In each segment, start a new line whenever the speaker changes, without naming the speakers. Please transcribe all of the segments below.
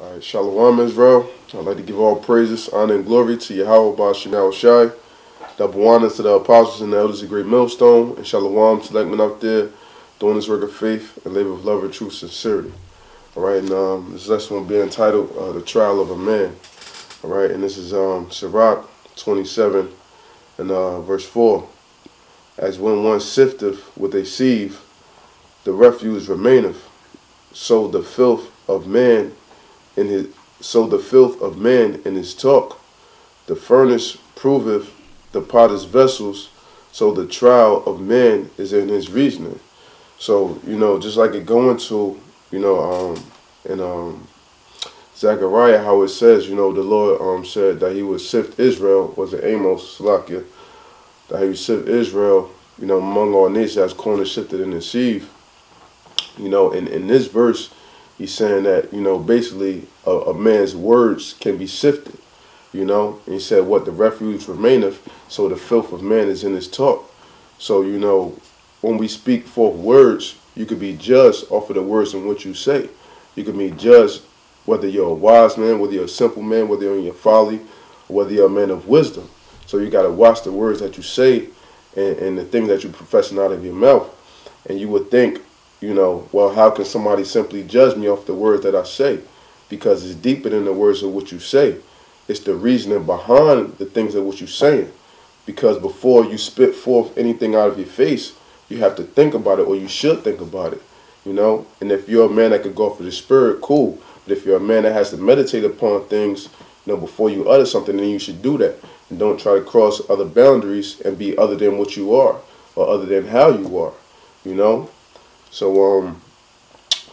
Alright, Shalawam, Israel. I'd like to give all praises, honor, and glory to YAHAWASHI. Double honors to the apostles and the elders of Great Millstone. And Shalawam to like men out there doing this work of faith and labor of love and true sincerity. Alright, and this lesson will be entitled The Trial of a Man. Alright, and this is Sirach 27 and verse 4. As when one sifteth with a sieve, the refuse remaineth, so the filth of man in his talk. The furnace proveth the potter's vessels, so the trial of man is in his reasoning. So, just like it going to, in Zechariah, how it says, the Lord said that he would sift Israel, was it Amos, Salakia, that he would sift Israel, among all nations as corn is sifted in the sieve. In this verse, he's saying that, basically a man's words can be sifted, and he said, what the refuse remaineth, so the filth of man is in his talk. So, when we speak forth words, you could be judged off of the words in what you say. You can be judged whether you're a wise man, whether you're a simple man, whether you're in your folly, or whether you're a man of wisdom. So you got to watch the words that you say and the things that you're professing out of your mouth. And you would think, well, how can somebody simply judge me off the words that I say? Because it's deeper than the words of what you say. It's the reasoning behind the things of what you're saying. Because before you spit forth anything out of your face, you have to think about it, or you should think about it, And if you're a man that could go for the spirit, cool. But if you're a man that has to meditate upon things, before you utter something, then you should do that. And don't try to cross other boundaries and be other than what you are, or other than how you are, So,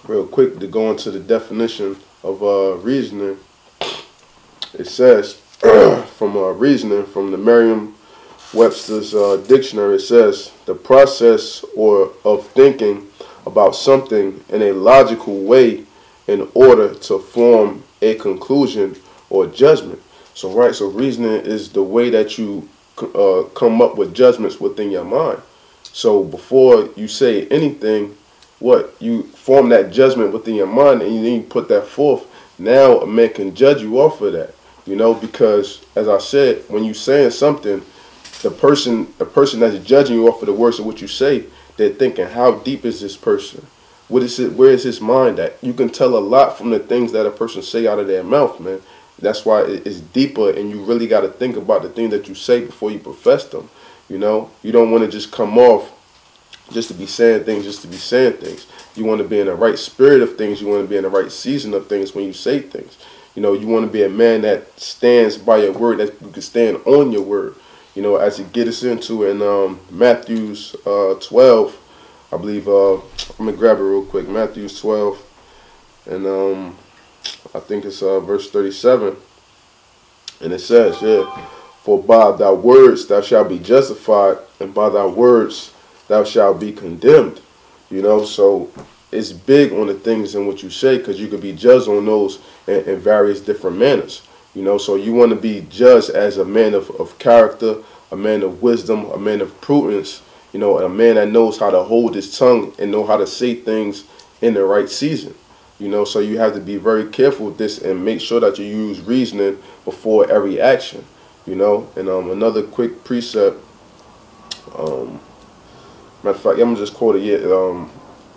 real quick, to go into the definition of reasoning, it says, from reasoning, from the Merriam-Webster's dictionary, it says, the process of thinking about something in a logical way in order to form a conclusion or judgment. So reasoning is the way that you come up with judgments within your mind. So before you say anything, you form that judgment within your mind, and then you put that forth. Now a man can judge you off of that, because as I said, when you saying something, the person that's judging you off of the words of what you say, they're thinking, how deep is this person? What is it? Where is his mind at? You can tell a lot from the things that a person say out of their mouth, man. That's why it's deeper, and you really got to think about the things that you say before you profess them. You don't want to just come off just to be saying things, just to be saying things. You want to be in the right spirit of things. You want to be in the right season of things when you say things. You want to be a man that stands by your word, that you can stand on your word. As it gets us into in Matthew's 12, I believe, I'm going to grab it real quick, Matthew's 12, and I think it's verse 37, and it says, for by thy words thou shalt be justified, and by thy words thou shalt be condemned. So it's big on the things in what you say, because you could be judged on those in various different manners. So you want to be judged as a man of character, a man of wisdom, a man of prudence, a man that knows how to hold his tongue and know how to say things in the right season. So you have to be very careful with this and make sure that you use reasoning before every action, And another quick precept, matter of fact, I'm going to just quote it.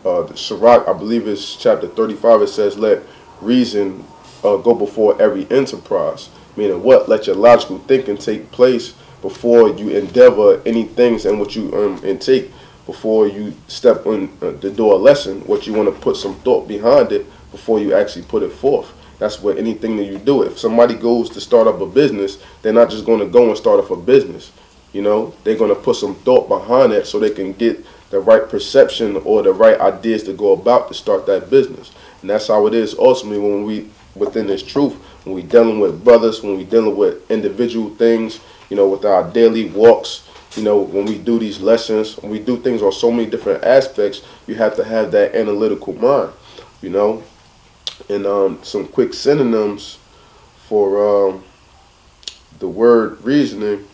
The Sirach, I believe it's chapter 35, it says, let reason go before every enterprise. Meaning what? Let your logical thinking take place before you endeavor any things and what you intake. Before you step on the door of lesson, what you want to put some thought behind it before you actually put it forth. That's what anything that you do. If somebody goes to start up a business, they're not just going to go and start up a business. They're going to put some thought behind it so they can get the right perception or the right ideas to go about to start that business. And that's how it is ultimately when we within this truth, when we dealing with brothers, when we dealing with individual things, with our daily walks. When we do these lessons, when we do things on so many different aspects, you have to have that analytical mind, And some quick synonyms for the word reasoning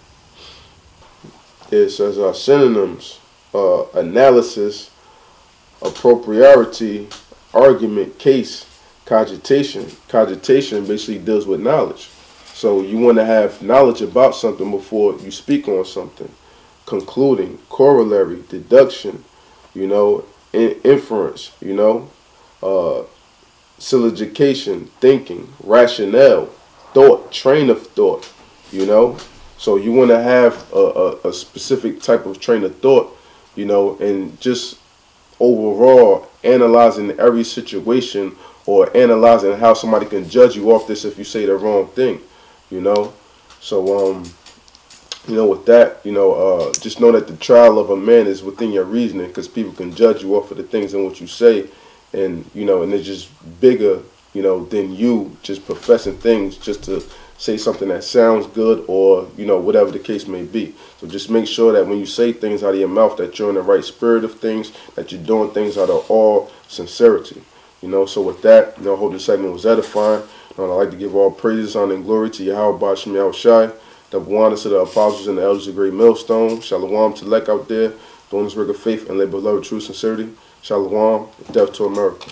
is as synonyms, analysis, appropriarity, argument, case, Cogitation basically deals with knowledge. So you want to have knowledge about something before you speak on something. Concluding, corollary, deduction, you know, inference, you know, syllogication, thinking, rationale, thought, train of thought, you know. So you want to have a specific type of train of thought, you know, and just overall analyzing every situation, or analyzing how somebody can judge you off this if you say the wrong thing, you know. So you know, with that, you know, just know that the trial of a man is within your reasoning, because people can judge you off of the things in what you say, and you know, and it's just bigger, you know, than you just professing things just to say something that sounds good, or you know, whatever the case may be. So just make sure that when you say things out of your mouth, that you're in the right spirit of things, that you're doing things out of all sincerity, you know. So with that, you know, I hope this segment was edifying. I'd like to give all praises, honor, and glory to YAHAWAH, YAHAWASHI, double honor to the apostles and the elders of Great Millstone. Shalawam to Lek out there, doing this work of faith and labor of love, true sincerity. Shalawam, death to America.